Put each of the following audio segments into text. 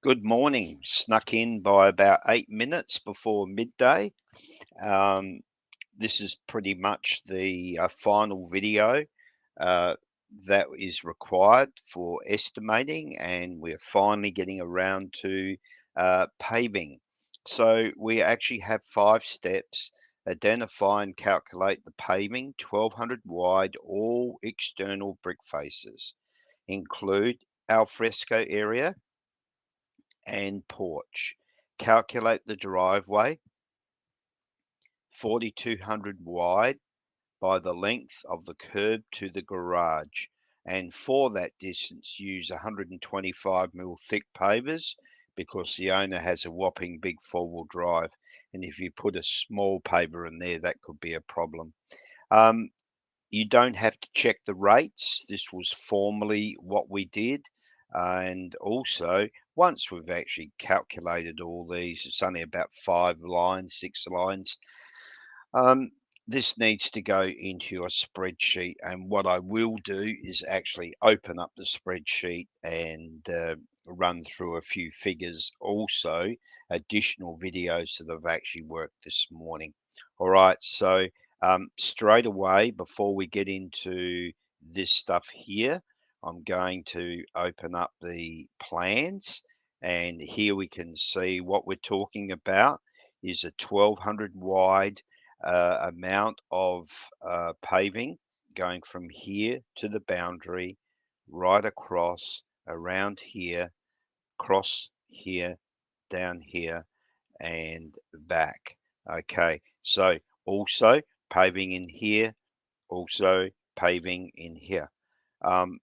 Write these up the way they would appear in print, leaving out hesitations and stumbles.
Good morning. Snuck in by about 8 minutes before midday. Um, this is pretty much the final video uh, that is required for estimating, and we're finally getting around to paving. So we actually have 5 steps. Identify and calculate the paving, 1200 wide, all external brick faces. Include alfresco area and porch. Calculate the driveway, 4200 wide by the length of the curb to the garage. And for that distance, use 125mm thick pavers because the owner has a whopping big four-wheel drive. And if you put a small paver in there, that could be a problem. Um, You don't have to check the rates. This was formerly what we did. And also, once we've actually calculated all these, it's only about 5 lines, 6 lines. Um, this needs to go into your spreadsheet. And what I will do is actually open up the spreadsheet and run through a few figures. Also, additional videos that I've actually worked this morning. All right, so straight away, before we get into this stuff here, I'm going to open up the plans, and here we can see what we're talking about is a 1200 wide amount of paving going from here to the boundary, right across, around here, cross here, down here, and back. Okay, so also paving in here, also paving in here.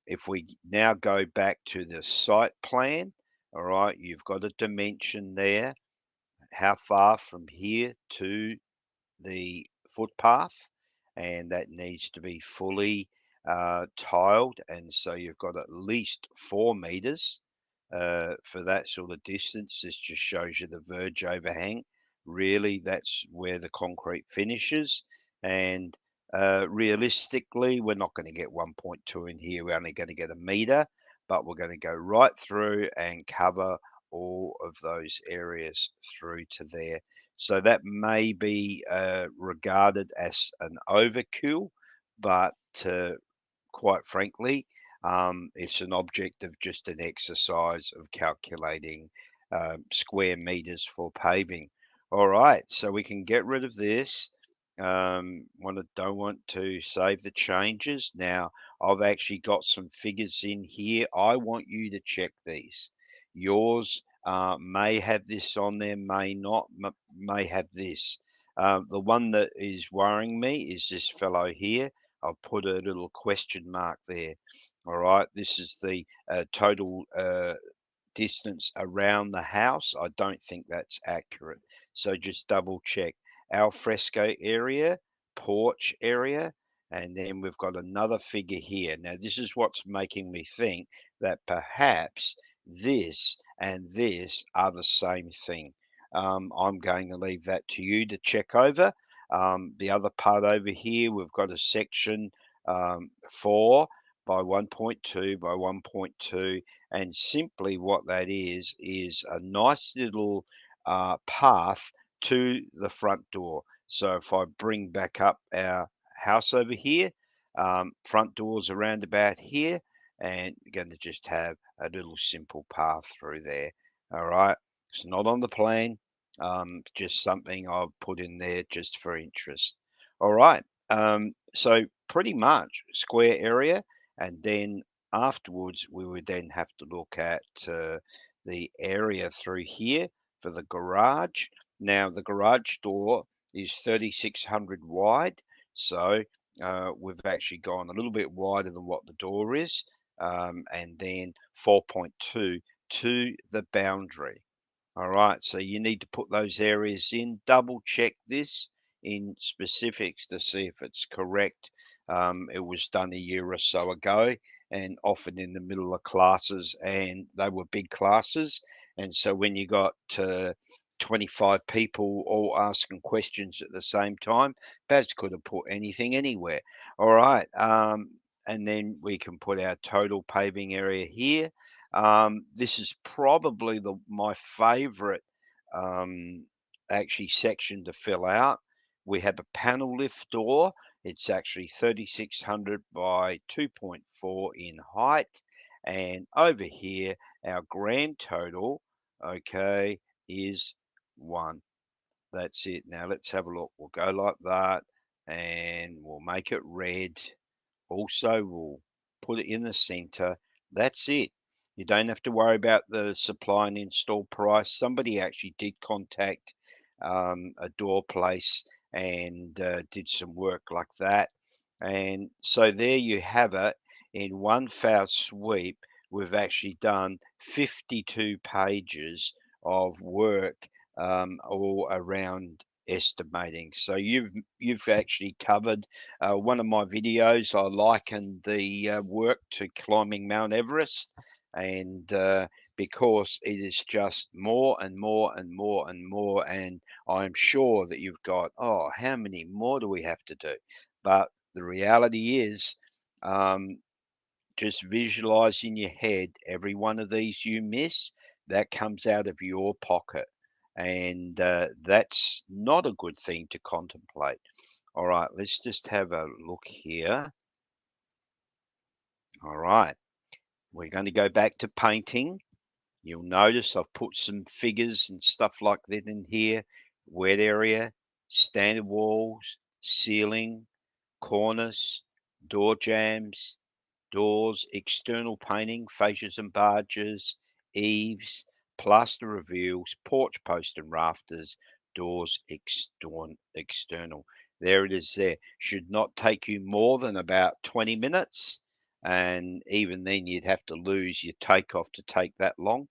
If we now go back to the site plan, all right, you've got a dimension there, how far from here to the footpath, and that needs to be fully tiled, and so you've got at least 4 meters for that sort of distance. This just shows you the verge overhang. Really, that's where the concrete finishes, and realistically, we're not going to get 1.2 in here. We're only going to get a meter, but we're going to go right through and cover all of those areas through to there. So that may be regarded as an overkill, but quite frankly, it's an object of just an exercise of calculating square meters for paving. All right, so we can get rid of this. Don't want to save the changes. Now, I've actually got some figures in here. I want you to check these. Yours may have this on there, may not, may have this. The one that is worrying me is this fellow here. I'll put a little question mark there. All right, this is the total distance around the house. I don't think that's accurate. So just double check. Al fresco area, porch area, and then we've got another figure here. Now, this is what's making me think that perhaps this and this are the same thing. I'm going to leave that to you to check over. The other part over here, we've got a section 4 by 1.2 by 1.2, and simply what that is a nice little path to the front door. So if I bring back up our house over here, front doors around about here, and you're going to just have a little simple path through there. All right, it's not on the plan, just something I've put in there just for interest. All right, so pretty much square area, and then afterwards we would then have to look at the area through here for the garage. Now the garage door is 3600 wide, so we've actually gone a little bit wider than what the door is, and then 4.2 to the boundary. All right, so you need to put those areas in, double check this in specifics to see if it's correct. It was done a year or so ago and often in the middle of classes, and they were big classes. And so when you got 25 people all asking questions at the same time, Baz could have put anything anywhere. All right, and then we can put our total paving area here. This is probably my favorite actually section to fill out. We have a panel lift door. It's actually 3600 by 2.4 in height. And over here, our grand total, okay, is 1. That's it. Now let's have a look. We'll go like that and we'll make it red. Also, we'll put it in the center. That's it. You don't have to worry about the supply and install price. Somebody actually did contact a door place and did some work like that. And so there you have it. In one foul sweep, we've actually done 52 pages of work all around estimating. So you've actually covered one of my videos. I likened the work to climbing Mount Everest, and because it is just more and more and more and more, and I'm sure that you've got, oh, how many more do we have to do? But the reality is, um, just visualize in your head every one of these you miss, that comes out of your pocket. And that's not a good thing to contemplate. All right, let's just have a look here. All right, we're going to go back to painting. You'll notice I've put some figures and stuff like that in here. Wet area, standard walls, ceiling, cornice, door jambs, doors, external painting, fascias and barges, eaves, plaster reveals, porch post and rafters, doors external. There it is there. Should not take you more than about 20 minutes. And even then, you'd have to lose your takeoff to take that long.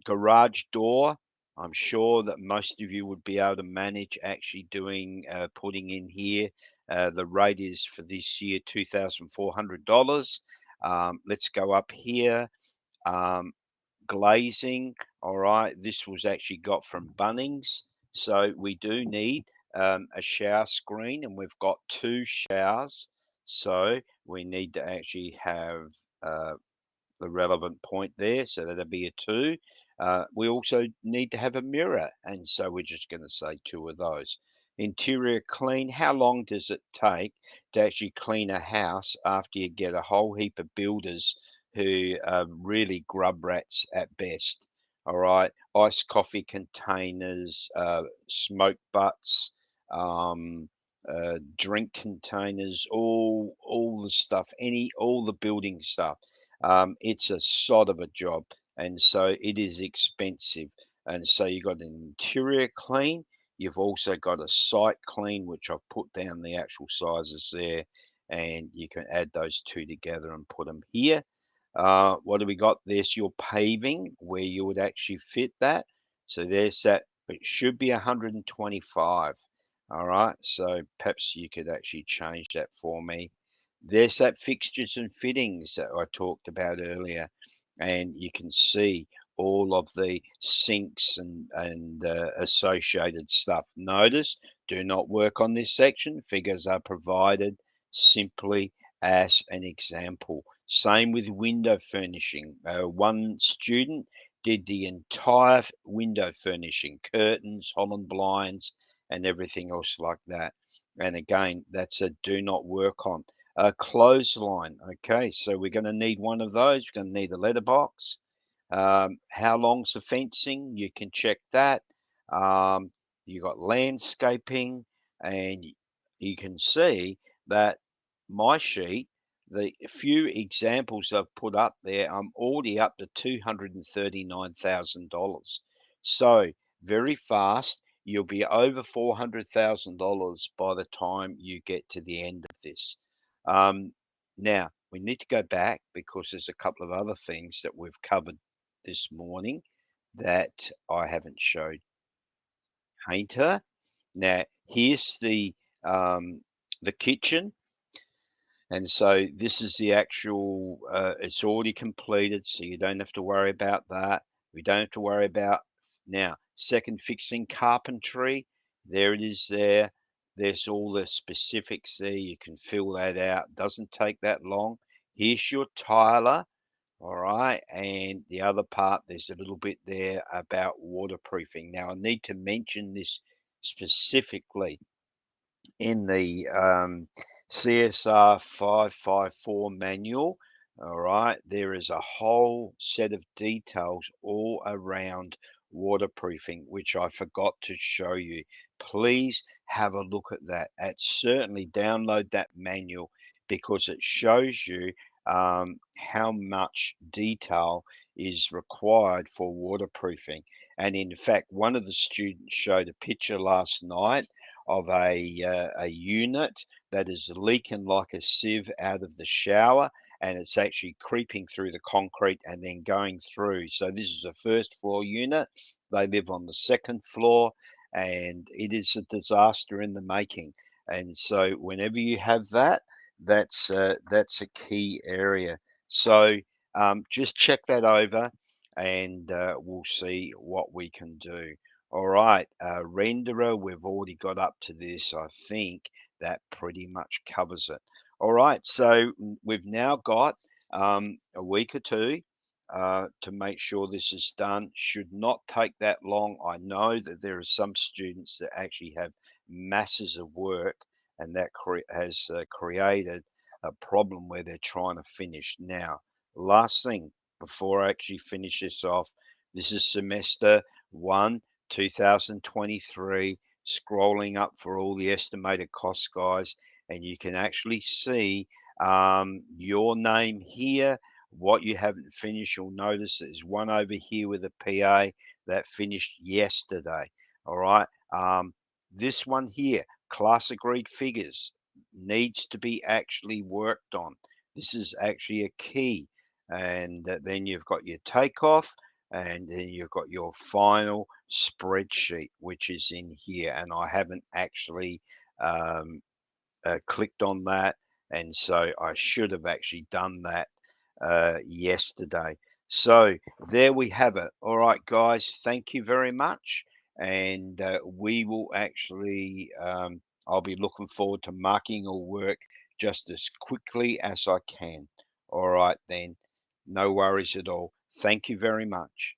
Garage door. I'm sure that most of you would be able to manage actually doing putting in here. The rate is for this year $2,400. Let's go up here. Um, glazing. All right, this was actually got from Bunnings. So we do need a shower screen, and we've got 2 showers. So we need to actually have the relevant point there, so that'll be a 2. We also need to have a mirror, and so we're just going to say 2 of those. Interior clean. How long does it take to actually clean a house after you get a whole heap of builders who are really grub rats at best? All right, iced coffee containers, smoke butts, drink containers, all the stuff, all the building stuff. It's a sod of a job, and so it is expensive. And so you've got an interior clean. You've also got a site clean, which I've put down the actual sizes there, and you can add those 2 together and put them here. What do we got? There's your paving, where you would actually fit that. So there's that. It should be 125. All right, so perhaps you could actually change that for me. There's that fixtures and fittings that I talked about earlier, and you can see all of the sinks and associated stuff. Notice, do not work on this section. Figures are provided simply as an example. Same with window furnishing. One student did the entire window furnishing, curtains, Holland blinds, and everything else like that. And again, that's a do not work on. A clothesline. Okay, so we're going to need one of those. We're going to need a letterbox. How long's the fencing? You can check that. You got landscaping, and you can see that my sheet, the few examples I've put up there, I'm already up to $239,000. So very fast, you'll be over $400,000 by the time you get to the end of this. Now, we need to go back because there's a couple of other things that we've covered this morning that I haven't showed. Painter. Now, here's the kitchen. And so this is the actual, it's already completed, so you don't have to worry about that. We don't have to worry about now second fixing carpentry. There it is there. There's all the specifics there. You can fill that out. Doesn't take that long. Here's your tiler. All right, and the other part, there's a little bit there about waterproofing. Now, I need to mention this specifically in the CSR 554 manual. All right, there is a whole set of details all around waterproofing, which I forgot to show you. Please have a look at that. Certainly download that manual because it shows you how much detail is required for waterproofing. And in fact, one of the students showed a picture last night of a unit that is leaking like a sieve out of the shower, and it's actually creeping through the concrete and then going through. So this is a first floor unit. They live on the second floor, and it is a disaster in the making. And so whenever you have that, that's a key area. So just check that over, and we'll see what we can do. All right, renderer, we've already got up to this. I think that pretty much covers it. All right, so we've now got a week or two to make sure this is done. Should not take that long. I know that there are some students that actually have masses of work, and that has created a problem where they're trying to finish. Now, last thing before I actually finish this off, this is semester one. 2023, scrolling up for all the estimated costs, guys, and you can actually see your name here. What you haven't finished, you'll notice there's one over here with a PA that finished yesterday. All right. This one here, class agreed figures, needs to be actually worked on. This is actually a key. And then you've got your takeoff, and then you've got your final spreadsheet, which is in here, and I haven't actually um, clicked on that, and so I should have actually done that yesterday. So there we have it. All right, guys, thank you very much, and we will actually, I'll be looking forward to marking your work just as quickly as I can. All right, then, no worries at all. Thank you very much.